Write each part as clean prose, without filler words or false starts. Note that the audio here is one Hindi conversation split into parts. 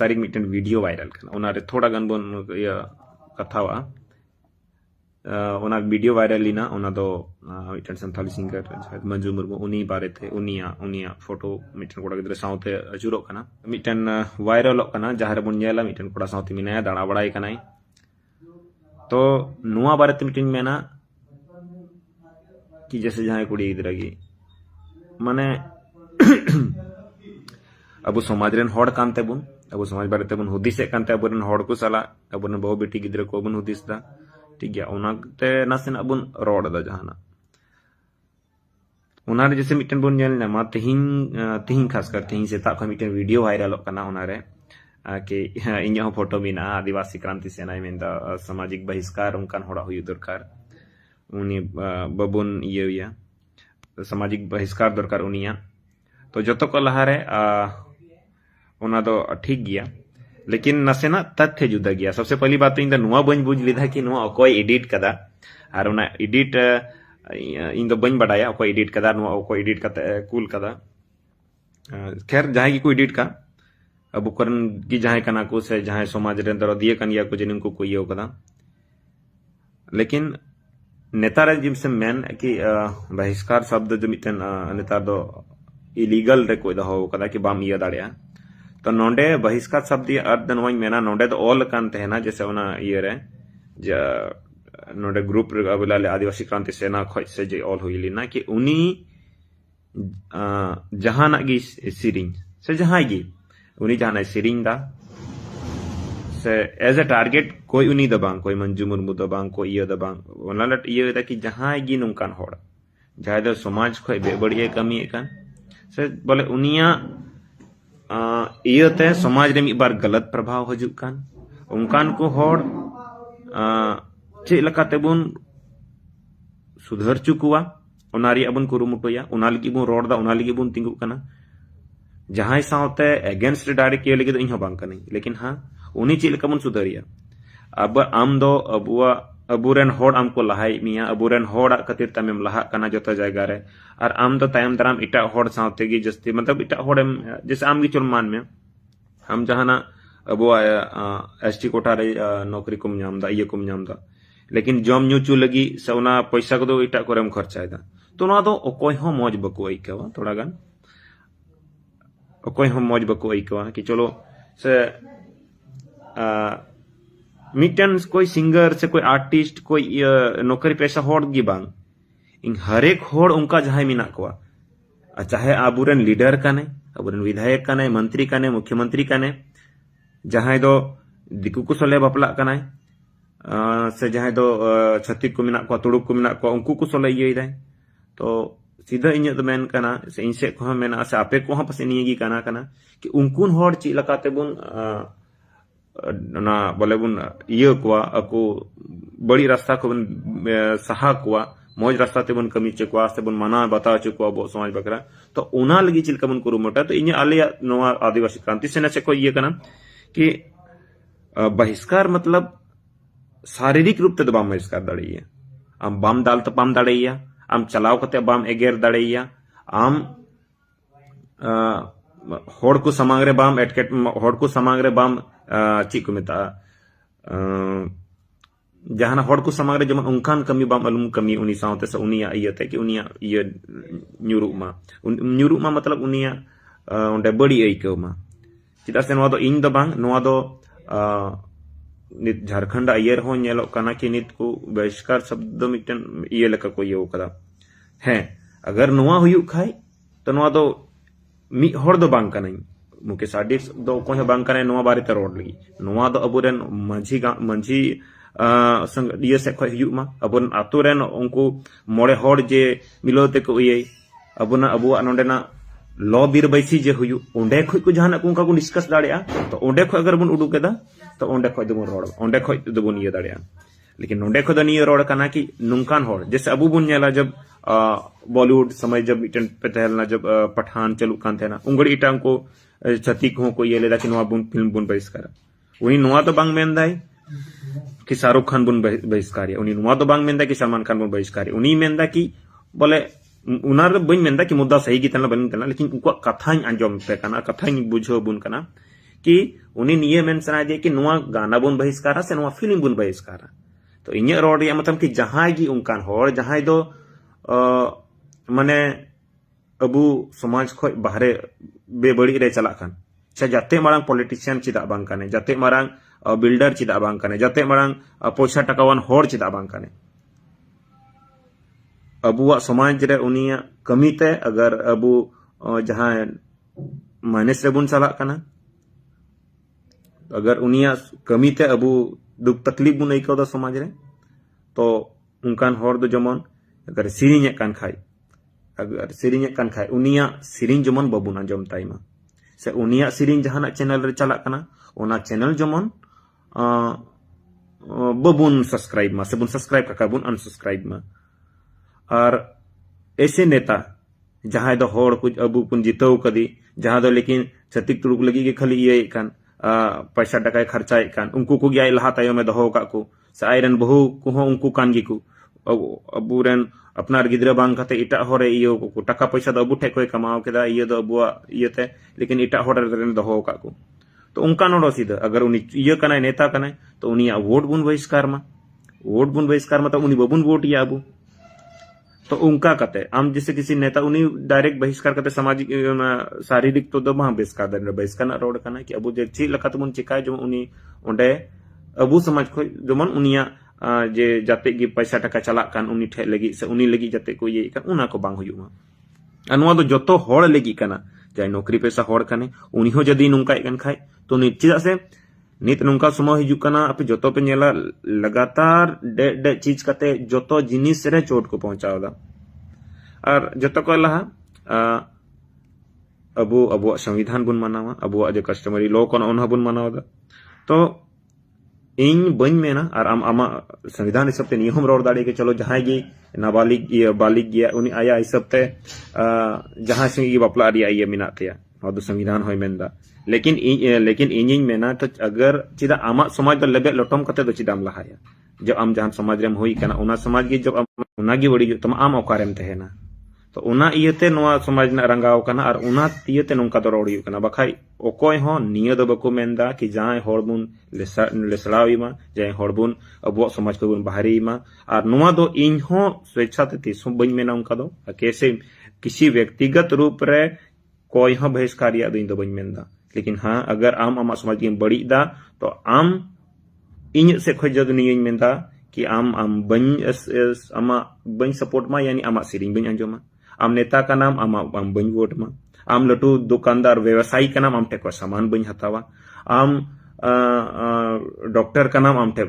तारीख मिटन वीडियो वायरल करना उनारे थोड़ा गन बन कथावा वीडियो वायरल लेना मिटन संथाली सिंगर मंजू मुर्मू उनी बारे थे उनिया फोटो मिटन कोड़ा गिद्रे साउते अजुरो कना मिटन वायरल कना जहां रे बन नेला मिटन कोड़ा साउते मिनाया दाड़ा बड़ाई कनाई तो नुआ बारे ते मिटन मेना कि जैसे जहां कुड़ी गिद्रा गी माने अब समाज रेन हड़ कानते बुन अब समाज बारे ते बुन हुदिसे कानते अब रेन हड़ को सला अब रेन बहु बेटी गिद्रा को बुन हुदिस दा ठीक है उनाते नासेना बुन रोड दा जहाना उनारे जैसे मिटन बुन नेल नामा तिहिं खासकर तिहिं सेता ख मिटन वीडियो वायरल कना उनारे कि इन्या फोटो मिना आदिवासी क्रांति सेना मेंदा सामाजिक बहिष्कार उनकान होड़ा हुई दरकार उनी बबुन ये सामाजिक बहिष्कार दरकार उनिया तो जतो को लहारे उना दो ठीक गया लेकिन नसेना तथ्य जुदा गया सबसे पहली बात तो इन नुआ बन बुझ लिधा कि नुआ अकोय एडिट कदा और उना एडिट इन दो बन बडाया अकोय एडिट कदा नुआ अकोय एडिट कते कूल कदा खैर जहां की कोई एडिट का अब करन की जहां कना को से जहां समाज रे दर दिए कनिया को जिन को यो कदा लेकिन नेता रे जिम से मेन कि बहिष्कार शब्द जो मिटन नेता दो इलीगल रे कोई दहो कदा कि बाम इया दाड़िया तो नोंडे बहिष्कार शब्द अर्थ दनवाई मेना नोंडे तो ऑल कान तहना जैसे उना ये रे ज नोंडे ग्रुप रे अबलाले आदिवासी क्रांति सेना खोज से जे ऑल हुई लेना कि उनी जहाना गी सिरिंग से जहां गी उनी जहाना सिरिंग दा से एज ए टारगेट कोई उनी दबांग कोई मंजू मुर्मू दबांग कोई ये दबांग उनालट ये दा कि जहां गी नुकान होड़ जहां दो समाज खोय बेबड़िए कमी कान से बोले उनिया इयते समाज रे मी बार गलत प्रभाव हजुक कान उनकान को होड़ चे लकाते बुन सुधर चुकुआ उनारी अबुन कुरुमुटोया उनालगी बुन रोड दा उनालगी बुन तिंगु कना जहां साउते अगेंस्ट डायरेक्ट के लगे तो इहो बांग कनी लेकिन हां उनी चे लका बुन सुधरिया अब आम दो अबुरेन होड़ आमको लहाई मिया अबुरेन होड़ खातिर तमेम लहा कना जतो जायगा रे और आम दो तायम दराम इटा होड़ साउते गी जस्ती मतलब इटा होड़ जैसे आम गी चुल मान में हम जहाना अबुआ एसटी कोटा रे नौकरी कुम नामदा ये कुम नामदा लेकिन जम न्यू चु लगी से उना पैसा को दो इटा कोरेम खर्चायदा तो ना दो ओकोय हो मौज बको आइकवा थोड़ा गान ओकोय हो मौज बको आइकवा कि चलो से मिटन कोई सिंगर से कोई आर्टिस्ट कोई नौकरी पेशा होड़ गी बांग इन हर एक होड़ उनका जहां मिना कोआ चाहे आबुरन लीडर कने आबुरन विधायक कने मंत्री कने मुख्यमंत्री कने जहां दो दिकु को सोले बापला कने से जहां दो छत्तीक को मिना को तुड़ुक को मिना को उनको को सोले ये दाय तो सीधा इन तो मेन कना से इनसे को मेना से आपे को पस निगी कना कना कि उनकुन होड़ ची लकाते बुन ना बोले बुन ये कुआ अको बड़ी रास्ता को बुन सहा कुआ मौज रास्ता ते बुन कमी चकुआ से बुन मना बता चुकुआ बो समाज बकरा तो उना लगी चिलका बुन कुरुमटा तो इन आले नोआ आदिवासी क्रांति सेना से को ये कना कि बहिष्कार मतलब शारीरिक रूप ते बाम बहिष्कार दड़िया आम बाम दाल तो पाम दड़िया आम चलाव कते बाम एगेर दड़िया आम होड़ को समांग रे बाम एटकेट होड़ को समांग रे बाम ची को मिता जहां होड़ को समांग रे जमन उनकान कमी बाम अलुम कमी उनी साउते से उनिया इयते कि उनिया ये न्यूरुमा मतलब उनिया ओंडे बड़ी आइको मा चिदा से नोआ दो इन दो बांग नोआ दो नित झारखंड आयर हो नेलो कना कि नित को बहिष्कार शब्द मिटन ये लका को ये कदा है अगर नोआ हुयु खाय तो नोआ दो मी होड़ दो बांग कनाई मुकेश आडिस दो को बांग कनाई नोआ बारे ते रोड लगी नोआ दो अबुरेन मंझी संग ये से खय हुयु मा अबुन आतुरेन उनको मोड़े होड़ जे मिलोते को ये अबुना अबुआ नोंडेना लॉ बीर बैसी जे हुयु ओंडे खय को जहाना को उनका को डिस्कस दाड़िया तो ओंडे खय अगर बुन उडुकेदा तो ओंडे खय दबुन रोड ओंडे खय दबुन ये दाड़िया लेकिन नोंडे खय द निये रोड कना कि नुनकान होड़ जैसे अबु बुन नेला जब बॉलीवुड समय जब मिटन पे तहलना जब पठान चलु कान थे ना उंगड़ी इटांग को छतीक हो को ये लेदा कि नोआ बुन फिल्म बुन बहिष्कार उनी नोआ तो बांग मेंदाय कि शाहरुख खान बुन बहिष्कार उनी नोआ तो बांग मेंदा कि सलमान खान बुन बहिष्कार उनी मेंदा कि बोले उनार बन मेंदा कि मुद्दा सही की तना बन तना लेकिन उनको कथाኝ आंजम पे कना कथाኝ बुझो बुन कना कि उनी निये मेन सनादे कि नुआ गाना बुन बहिष्कारा से नुआ फिल्म बुन बहिष्कारा तो इन रोड रिया मतलब कि जहां गी उनकान होर जहां दो माने अबू समाज खो बाहरे बेबड़ी रे चला खान से जाते मारंग पॉलिटिशियन चिदा बांग काने जाते मारंग बिल्डर चिदा बांग काने जाते मारंग पैसा टकावान होर चिदा बांग काने अबुआ समाज रे उनिया कमीते अगर अबू जहां माइनस रे बुन चला काना अगर उनिया कमीते अबू दुख तकलीफ बुन आइको दा समाज रे तो उनकान होर दो जमन अगर सिरिंग कान खाई अगर सिरिंग कान खाई उनिया सिरिंग जमन बाबुन आंजम ताइमा से उनिया सिरिंग जहाना चैनल रे चला काना ओना चैनल जमन बाबुन सब्सक्राइब मा से बुन सब्सक्राइब का बुन अनसब्सक्राइब मा और ऐसे नेता जहां दो होर कुछ अबू पुन जितव कदी जहां दो लेकिन छतिक तुरुक लगी के खाली ये कान पैसा टका खर्चा कान उनको को गया लहा तायो में दहो का को से आयरन बहु को हो उनको कान गी को अबुरन अपनार गिद्रा बांग खाते इटा होरे इयो को टका पैसा दो अबू ठे कोई कमाओ केदा ये दो अबुआ इयते लेकिन इटा होर रे दहो का को तो उनका नोडो सीधा अगर उनी इयो कना नेता कना तो उनी वोट बुन बहिष्कार मा तो उनी बबुन वोट या अबू तो उनका कते आम जैसे किसी नेता उन्हीं डायरेक्ट बहिष्कार करते सामाजिक शारीरिक तो दो वहां बहिष्कार रोड करना कि अबू जे ची लका तुमन चिकाय जो उन्हीं ओंडे अबू समाज को जमन उनिया जे जाते गी पैसा टका चला कान उन्हीं ठे लगी से उन्हीं लगी जाते को ये कान उना को बांग हुयुमा अनवा दो जतो होड़ लगी कना जाय नौकरी पेशा होड़ कने उन्हीं हो जदी नुंका एकन खाय तो निश्चित से नित नुंका समय हिजु कना अपे जतो पे नेला लगातार डे चीज कते जतो जिनिस रे चोट को पहुंचावदा और जतो को लहा अबू संविधान बुन मनावा अबू जे कस्टमरी लॉ को ओन बुन मनावदा तो इन बन मेना और आमा संविधान हिसाब ते नियम रोड दाड़े के चलो जहां गी नाबालिग ये बालिग गया उनी आया हिसाब ते जहां से ये बापला रिया ये मिनाते और दो संविधान होय मेंदा लेकिन इन मेना तो अगर चिदा आमा समाज दो लबे लटम कते दो चिदाम लहाया जब आम जहां समाज रेम होई कना उना समाज गे जब उना गी बड़ी तम आम ओकारेम तहेना तो उना इयते नोआ समाज ना रंगाव कना और उना इयते नोंका दो रोड़ी कना बखाई ओकोय हो निय दो बको मेंदा कि जाय होड़बुन लेसड़ावीमा जाय होड़बुन अबो समाज को बुन बाहरीमा और नोआ दो इन हो स्वेच्छा ते तिसो बइन मेना उनका दो कैसे किसी व्यक्तिगत रूप रे कोई हो बहिष्कारिया दो इन दो बइन मेंदा लेकिन हाँ अगर आम आमा समाज की बड़ी दा तो आम इन से खोज नहीं मेंदा कि आम बन सपोर्ट मा यानी आमा सिरिंग बन अंजोमा आम नेता का नाम आम बन वोट मा आम लटू दुकानदार व्यवसायी का नाम आम टेको सामान बन हतावा आम डॉक्टर का नाम आम टे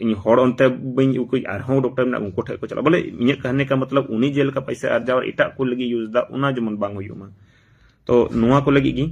इन होड़ अंते बन कोई आरहों डॉक्टर में उनको ठे को चला बोले इन कहने का मतलब उन्हीं जेल का पैसा अर्जा और इटा को लगी यूज दा उना जमन बांग हुयुमा तो नुआ को लगी गी